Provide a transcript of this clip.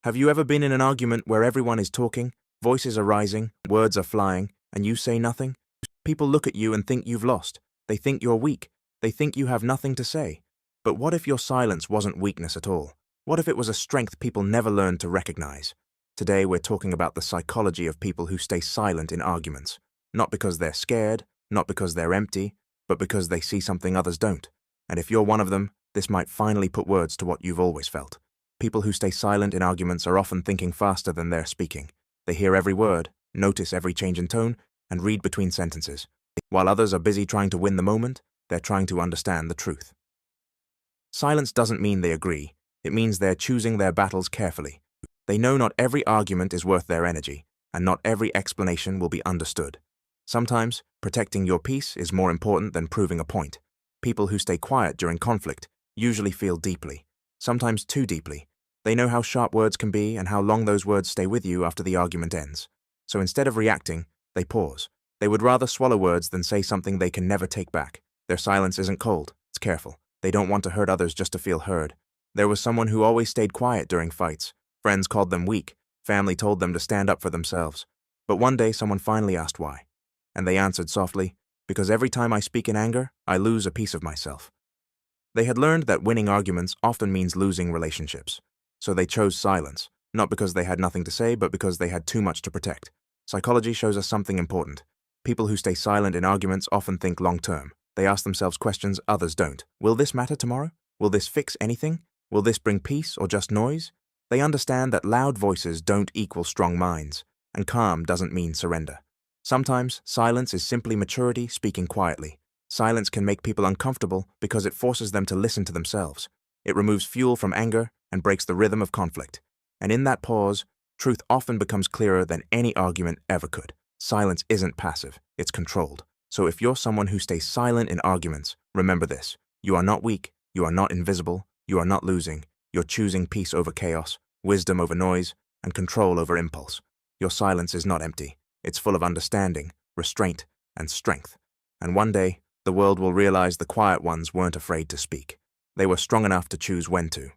Have you ever been in an argument where everyone is talking, voices are rising, words are flying, and you say nothing? People look at you and think you've lost. They think you're weak. They think you have nothing to say. But what if your silence wasn't weakness at all? What if it was a strength people never learned to recognize? Today we're talking about the psychology of people who stay silent in arguments. Not because they're scared, not because they're empty, but because they see something others don't. And if you're one of them, this might finally put words to what you've always felt. People who stay silent in arguments are often thinking faster than they're speaking. They hear every word, notice every change in tone, and read between sentences. While others are busy trying to win the moment, they're trying to understand the truth. Silence doesn't mean they agree. It means they're choosing their battles carefully. They know not every argument is worth their energy, and not every explanation will be understood. Sometimes, protecting your peace is more important than proving a point. People who stay quiet during conflict usually feel deeply, sometimes too deeply. They know how sharp words can be and how long those words stay with you after the argument ends. So instead of reacting, they pause. They would rather swallow words than say something they can never take back. Their silence isn't cold, it's careful. They don't want to hurt others just to feel heard. There was someone who always stayed quiet during fights. Friends called them weak. Family told them to stand up for themselves. But one day someone finally asked why. And they answered softly, "Because every time I speak in anger, I lose a piece of myself." They had learned that winning arguments often means losing relationships. So they chose silence, not because they had nothing to say, but because they had too much to protect. Psychology shows us something important. People who stay silent in arguments often think long-term. They ask themselves questions others don't. Will this matter tomorrow? Will this fix anything? Will this bring peace or just noise? They understand that loud voices don't equal strong minds, and calm doesn't mean surrender. Sometimes, silence is simply maturity speaking quietly. Silence can make people uncomfortable because it forces them to listen to themselves. It removes fuel from anger and breaks the rhythm of conflict. And in that pause, truth often becomes clearer than any argument ever could. Silence isn't passive, it's controlled. So if you're someone who stays silent in arguments, remember this. You are not weak, you are not invisible, you are not losing. You're choosing peace over chaos, wisdom over noise, and control over impulse. Your silence is not empty. It's full of understanding, restraint, and strength. And one day, the world will realize the quiet ones weren't afraid to speak. They were strong enough to choose when to.